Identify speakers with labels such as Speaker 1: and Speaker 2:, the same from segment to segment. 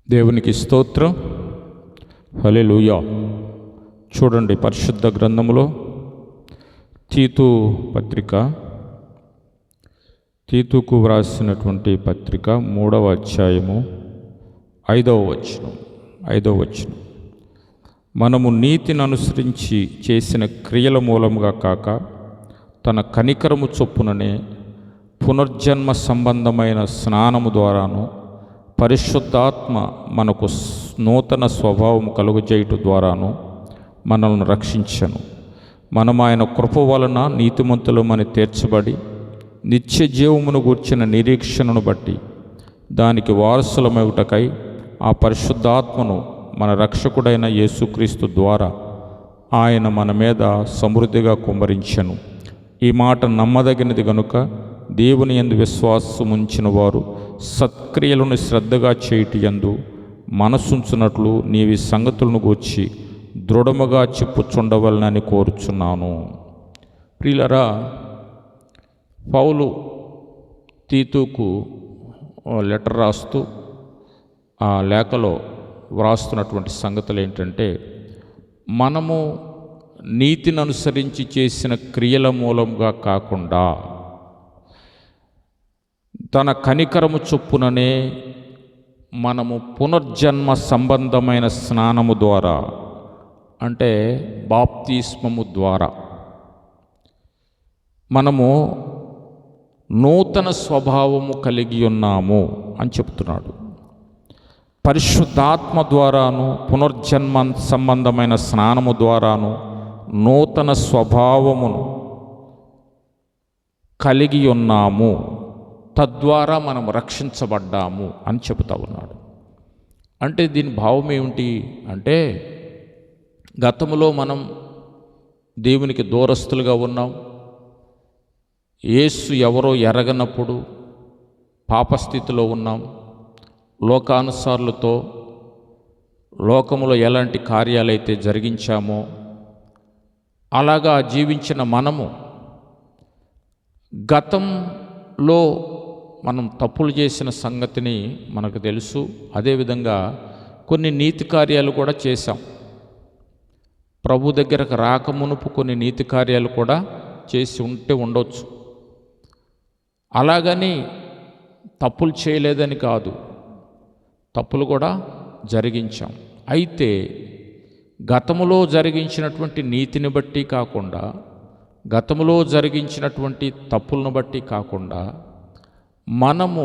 Speaker 1: దేవునికి స్తోత్రం. హల్లెలూయా. చూడండి, పరిశుద్ధ గ్రంథములో తీతు పత్రిక, తీతుకు వ్రాసినటువంటి పత్రిక 3వ అధ్యాయము 5వ వచనం. మనము నీతిని అనుసరించి చేసిన క్రియల మూలముగా కాక తన కనికరము చొప్పుననే పునర్జన్మ సంబంధమైన స్నానము ద్వారాను పరిశుద్ధాత్మ మనకు నూతన స్వభావం కలుగజేయుట ద్వారాను మనల్ని రక్షించను. మనం ఆయన కృప వలన నీతిమంతులమని తీర్చబడి నిత్య జీవమును గూర్చిన నిరీక్షణను బట్టి దానికి వారసులమగుటకై ఆ పరిశుద్ధాత్మను మన రక్షకుడైన యేసుక్రీస్తు ద్వారా ఆయన మన మీద సమృద్ధిగా కుమ్మరించెను. ఈ మాట నమ్మదగినది గనుక దేవుని యందు విశ్వాసముంచిన వారు సత్క్రియలను శ్రద్ధగా చేయుట యందు మనసుంచునట్లు నీవి సంగతులను గూర్చి దృఢముగా చెప్పుచుండవలనని కోరుచున్నాను. ప్రియులరా, పౌలు తీతుకు లెటర్ రాస్తూ ఆ లేఖలో వ్రాస్తున్నటువంటి సంగతులు ఏంటంటే, మనము నీతిని అనుసరించి చేసిన క్రియల మూలంగా కాకుండా తన కనికరము చొప్పుననే మనము పునర్జన్మ సంబంధమైన స్నానము ద్వారా, అంటే బాప్తిస్మము ద్వారా మనము నూతన స్వభావము కలిగి ఉన్నాము అని చెప్తున్నాడు. పరిశుద్ధాత్మ ద్వారాను పునర్జన్మ సంబంధమైన స్నానము ద్వారాను నూతన స్వభావమును కలిగి ఉన్నాము, తద్వారా మనం రక్షించబడ్డాము అని చెబుతా ఉన్నాడు. అంటే దీని భావం ఏమిటి అంటే, గతంలో మనం దేవునికి దూరస్తులుగా ఉన్నాం. యేసు ఎవరో ఎరగనప్పుడు పాపస్థితిలో ఉన్నాం. లోకానుసారులతో లోకములో ఎలాంటి కార్యాలైతే జరిగించామో అలాగా జీవించిన మనము గతంలో మనం తప్పులు చేసిన సంగతిని మనకు తెలుసు. అదేవిధంగా కొన్ని నీతి కార్యాలు కూడా చేశాం. ప్రభు దగ్గరకు రాకమునుపు కొన్ని నీతి కార్యాలు కూడా చేసి ఉండొచ్చు. అలాగని తప్పులు చేయలేదని కాదు, తప్పులు కూడా జరిగించాం. అయితే గతములో జరిగించినటువంటి నీతిని బట్టి కాకుండా, గతములో జరిగించినటువంటి తప్పులను బట్టి కాకుండా మనము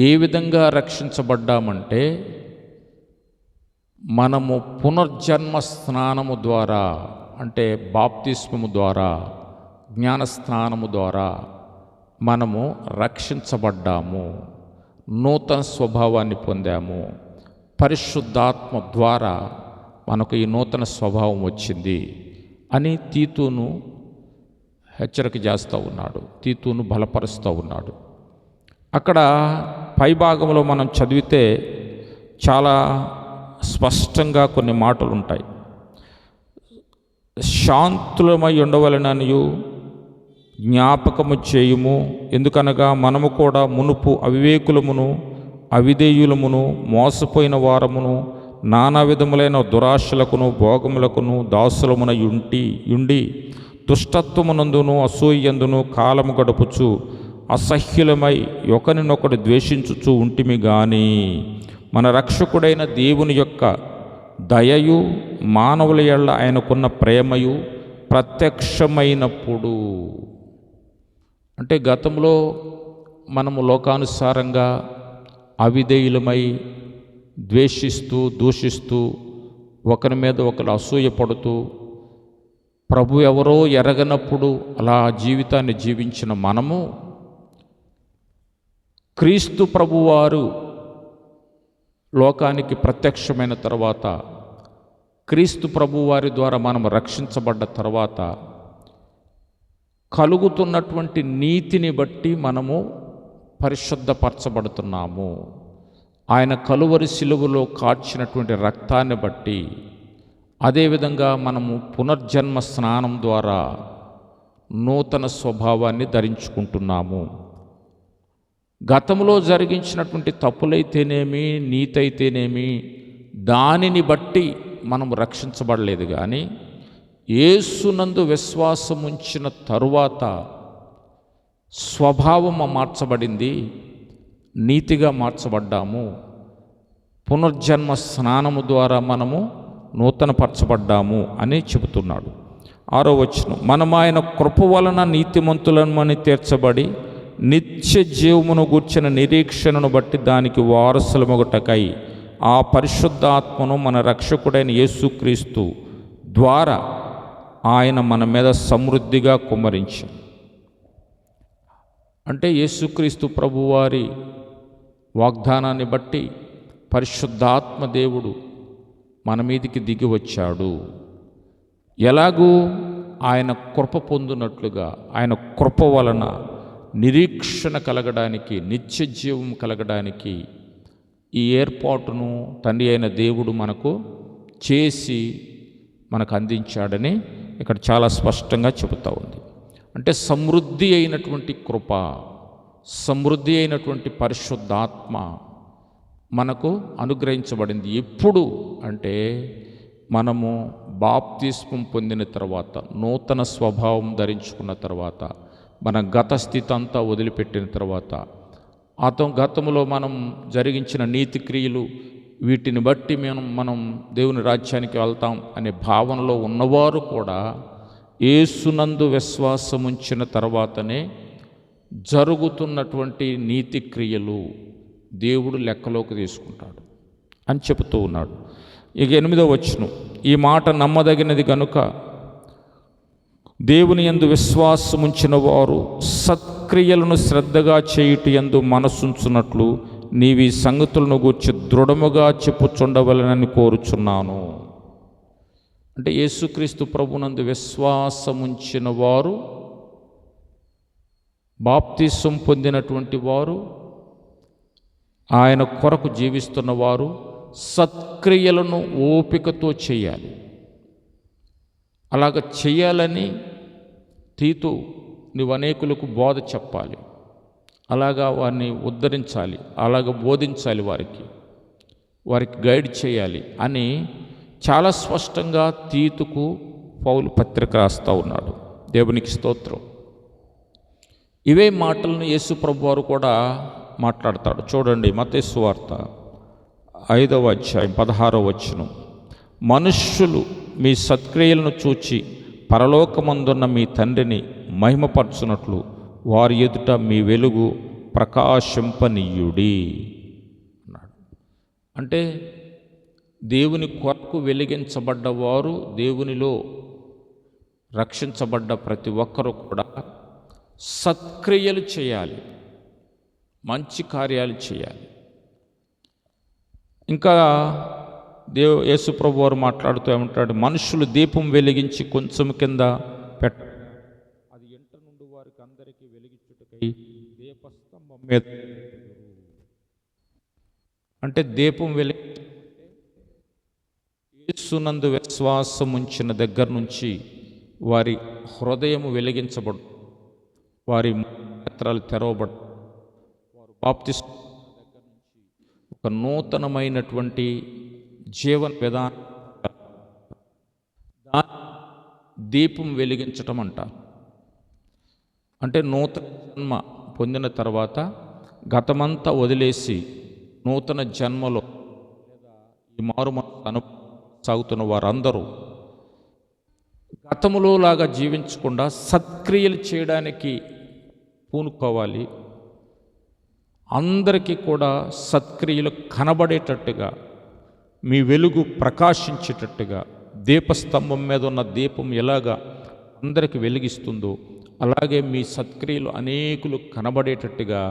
Speaker 1: ఏ విధంగా రక్షించబడ్డామంటే, మనము పునర్జన్మ స్నానము ద్వారా, అంటే బాప్తిస్మము ద్వారా, జ్ఞానస్నానము ద్వారా మనము రక్షించబడ్డాము, నూతన స్వభావాన్ని పొందాము. పరిశుద్ధాత్మ ద్వారా మనకు ఈ నూతన స్వభావం వచ్చింది అని తీతును హెచ్చరిక చేస్తూ ఉన్నాడు, తీతును బలపరుస్తూ ఉన్నాడు. అక్కడ పైభాగంలో మనం చదివితే చాలా స్పష్టంగా కొన్ని మాటలు ఉంటాయి. శాంతులమై ఉండవలెననియు జ్ఞాపకము చేయుము, ఎందుకనగా మనము కూడా మునుపు అవివేకులమును అవిధేయులమును మోసపోయిన వారమును నానా విధములైన దురాశలకును భోగములకును దాసులమున ఉండి దుష్టత్వమునందును అసూయందును కాలము గడుపుచు అసహ్యులమై ఒకరినొకడు ద్వేషించుచు ఉంటిమి గాని మన రక్షకుడైన దేవుని యొక్క దయయు మానవుల యెడల ఆయనకున్న ప్రేమయు ప్రత్యక్షమైనప్పుడు, అంటే గతంలో మనము లోకానుసారంగా అవిధేయులమై ద్వేషిస్తూ దూషిస్తూ ఒకరి మీద ఒకరు అసూయపడుతూ ప్రభు ఎవరో ఎరగనప్పుడు అలా జీవితాన్ని జీవించిన మనము క్రీస్తు ప్రభువారు లోకానికి ప్రత్యక్షమైన తర్వాత, క్రీస్తు ప్రభువారి ద్వారా మనం రక్షించబడ్డ తర్వాత కలుగుతున్నటువంటి నీతిని బట్టి మనము పరిశుద్ధపరచబడుతున్నాము. ఆయన కలువరి శిలువలో కార్చినటువంటి రక్తాన్ని బట్టి, అదేవిధంగా మనము పునర్జన్మ స్నానం ద్వారా నూతన స్వభావాన్ని ధరించుకుంటున్నాము. గతంలో జరిగించినటువంటి తప్పులైతేనేమి, నీతి అయితేనేమి, దానిని బట్టి మనం రక్షించబడలేదు. కానీ యేసునందు విశ్వాసం ఉంచిన తరువాత స్వభావం మార్చబడింది, నీతిగా మార్చబడ్డాము. పునర్జన్మ స్నానము ద్వారా మనము నూతనపరచబడ్డాము అని చెబుతున్నాడు. 6వ వచనం, మనం ఆయన కృప వలన నీతిమంతులమని తీర్చబడి నిత్య జీవమును గూర్చిన నిరీక్షణను బట్టి దానికి వారసులమొగటకై ఆ పరిశుద్ధాత్మను మన రక్షకుడైన యేసుక్రీస్తు ద్వారా ఆయన మన మీద సమృద్ధిగా కుమ్మరించాడు. అంటే యేసుక్రీస్తు ప్రభువారి వాగ్దానాన్ని బట్టి పరిశుద్ధాత్మ దేవుడు మన మీదికి దిగి వచ్చాడు. ఎలాగూ ఆయన కృప పొందినట్లుగా, ఆయన కృప వలన నిరీక్షణ కలగడానికి, నిత్య జీవం కలగడానికి ఈ ఏర్పాటును తండ్రి అయిన దేవుడు మనకు చేసి మనకు అందించాడని ఇక్కడ చాలా స్పష్టంగా చెబుతూ ఉంది. అంటే సమృద్ధి అయినటువంటి కృప, సమృద్ధి అయినటువంటి పరిశుద్ధాత్మ మనకు అనుగ్రహించబడింది. ఎప్పుడు అంటే మనము బాప్తిస్మం పొందిన తర్వాత, నూతన స్వభావం ధరించుకున్న తర్వాత, మన గత స్థితి అంతా వదిలిపెట్టిన తర్వాత, గతంలో మనం జరిగించిన నీతి క్రియలు, వీటిని బట్టి మనం దేవుని రాజ్యానికి వెళ్తాం అనే భావనలో ఉన్నవారు కూడా యేసునందు విశ్వాసం ఉంచిన తర్వాతనే జరుగుతున్నటువంటి నీతి క్రియలు దేవుడు లెక్కలోకి తీసుకుంటాడు అని చెబుతూ ఉన్నాడు. ఇక 8వ వచనం, ఈ మాట నమ్మదగినది కనుక దేవుని యందు విశ్వాసముంచిన వారు సత్క్రియలను శ్రద్ధగా చేయుట యందు మనసుంచున్నట్లు నీవి సంగతులను గూర్చి దృఢముగా చెప్పుచుండవలనని కోరుచున్నాను. అంటే యేసుక్రీస్తు ప్రభునందు విశ్వాసముంచిన వారు, బాప్తిసం పొందినటువంటి వారు, ఆయన కొరకు జీవిస్తున్నవారు సత్క్రియలను ఓపికతో చేయాలి. అలాగ చేయాలని తీతు నువ్వు అనేకులకు బోధ చెప్పాలి, అలాగా వారిని ఉద్ధరించాలి, అలాగ బోధించాలి, వారికి గైడ్ చేయాలి అని చాలా స్పష్టంగా తీతుకు పౌలు పత్రిక రాస్తూ ఉన్నాడు. దేవునికి స్తోత్రం. ఇవే మాటలను యేసు ప్రభువారు కూడా మాట్లాడతాడు. చూడండి, మత్తయి సువార్త 5వ అధ్యాయం 16వ వచనం, మనుష్యులు మీ సత్క్రియలను చూచి పరలోకమందున్న మీ తండ్రిని మహిమపరచునట్లు వారి ఎదుట మీ వెలుగు ప్రకాశింపనీయుడి అన్నాడు. అంటే దేవుని కొరకు వెలిగించబడ్డవారు, దేవునిలో రక్షించబడ్డ ప్రతి ఒక్కరూ కూడా సత్క్రియలు చేయాలి, మంచి కార్యాలు చేయాలి. ఇంకా యేసు ప్రభు వారు మాట్లాడుతూ ఏమంటాడు, మనుషులు దీపం వెలిగించి కొంచెం కింద పెట్ట, అది ఎంట నుండి వారికి అందరికీ వెలిగించుటకై దీపస్తంభం మీద. అంటే దీపం యేసునందు విశ్వాసం ఉంచిన దగ్గర నుంచి వారి హృదయము వెలిగించబడు, వారి నేత్రాలు తెరవబడు, వారు బాప్తిస్మం దగ్గర నుంచి ఒక నూతనమైనటువంటి జీవన విధానం, దీపం వెలిగించటం అంటారు. అంటే నూతన జన్మ పొందిన తర్వాత గతమంతా వదిలేసి నూతన జన్మలో ఈ మారుమనసు సాగుతున్న వారందరూ గతములో లాగా జీవించకుండా సత్క్రియలు చేయడానికి పూనుకోవాలి. అందరికీ కూడా సత్క్రియలు కనబడేటట్టుగా, మీ వెలుగు ప్రకాశించేటట్టుగా, దీపస్తంభం మీద ఉన్న దీపం ఎలాగా అందరికి వెలిగిస్తుందో అలాగే మీ సత్క్రియలు అనేకులు కనబడేటట్టుగా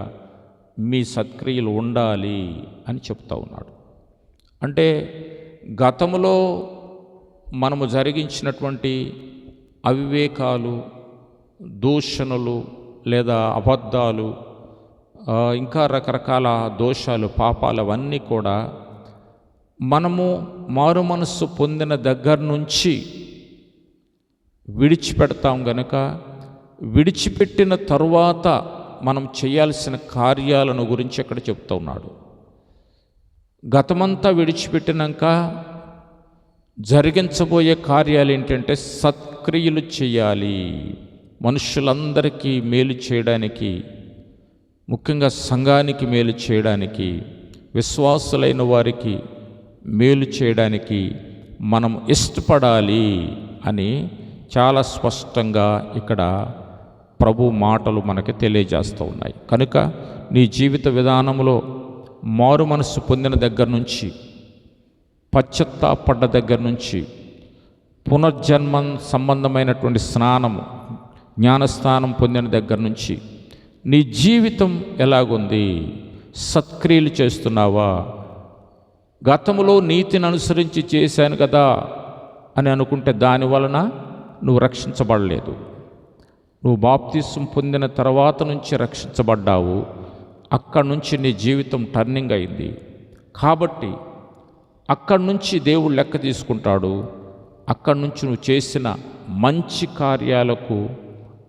Speaker 1: మీ సత్క్రియలు ఉండాలి అని చెప్తా ఉన్నాడు. అంటే గతంలో మనము జరిగించినటువంటి అవివేకాలు, దూషణలు లేదా అబద్ధాలు, ఇంకా రకరకాల దోషాలు, పాపాలు అవన్నీ కూడా మనము మారు మనస్సు పొందిన దగ్గర నుంచి విడిచిపెడతాం గనుక, విడిచిపెట్టిన తరువాత మనం చేయాల్సిన కార్యాలను గురించి అక్కడ చెప్తూ ఉన్నాడు. గతమంతా విడిచిపెట్టినాక జరిగించబోయే కార్యాలు ఏంటంటే సత్క్రియలు చేయాలి. మనుషులందరికీ మేలు చేయడానికి, ముఖ్యంగా సంఘానికి మేలు చేయడానికి, విశ్వాసులైన వారికి మేలు చేయడానికి మనం ఇష్టపడాలి అని చాలా స్పష్టంగా ఇక్కడ ప్రభు మాటలు మనకి తెలియజేస్తూ ఉన్నాయి. కనుక నీ జీవిత విధానంలో మారు మనసు పొందిన దగ్గర నుంచి, పశ్చాత్తాపడ్డ దగ్గర నుంచి, పునర్జన్మ సంబంధమైనటువంటి స్నానము, జ్ఞానస్నానం పొందిన దగ్గర నుంచి నీ జీవితం ఎలాగుంది? సత్క్రియలు చేస్తున్నావా? గతంలో నీతిని అనుసరించి చేశాను కదా అని అనుకుంటే దాని వలన నువ్వు రక్షించబడలేదు. నువ్వు బాప్తిసం పొందిన తర్వాత నుంచి రక్షించబడ్డావు. అక్కడి నుంచి నీ జీవితం టర్నింగ్ అయింది. కాబట్టి అక్కడి నుంచి దేవుడు లెక్క తీసుకుంటాడు. అక్కడి నుంచి నువ్వు చేసిన మంచి కార్యాలకు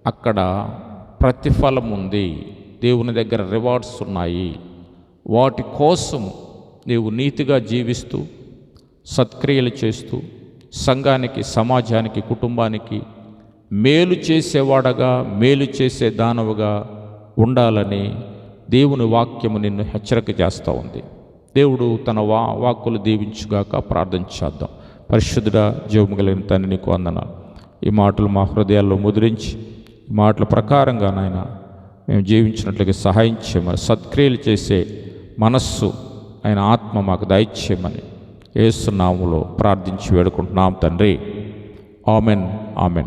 Speaker 1: అక్కడ ప్రతిఫలం ఉంది. దేవుని దగ్గర రివార్డ్స్ ఉన్నాయి. వాటి కోసం నీవు నీతిగా జీవిస్తూ, సత్క్రియలు చేస్తూ, సంఘానికి, సమాజానికి, కుటుంబానికి మేలు చేసేవాడగా, మేలు చేసే దానవుగా ఉండాలని దేవుని వాక్యము నిన్ను హెచ్చరిక చేస్తూ ఉంది. దేవుడు తన వాక్కులు దీవించుగాక. ప్రార్థన చేద్దాం. పరిశుద్ధుడా, జీవము కలిగిన తండ్రి, నీకు వందనాలు. ఈ మాటలు మా హృదయాల్లో ముద్రించి, ఈ మాటల ప్రకారంగా నాయన మేము జీవించినట్లుగా సహాయం చేయమని, సత్క్రియలు చేసే మనస్సు ఆయన ఆత్మ మాకు దయచేయమని యేసు నామములో ప్రార్థించి వేడుకుంటున్నాం తండ్రి. Amen, amen.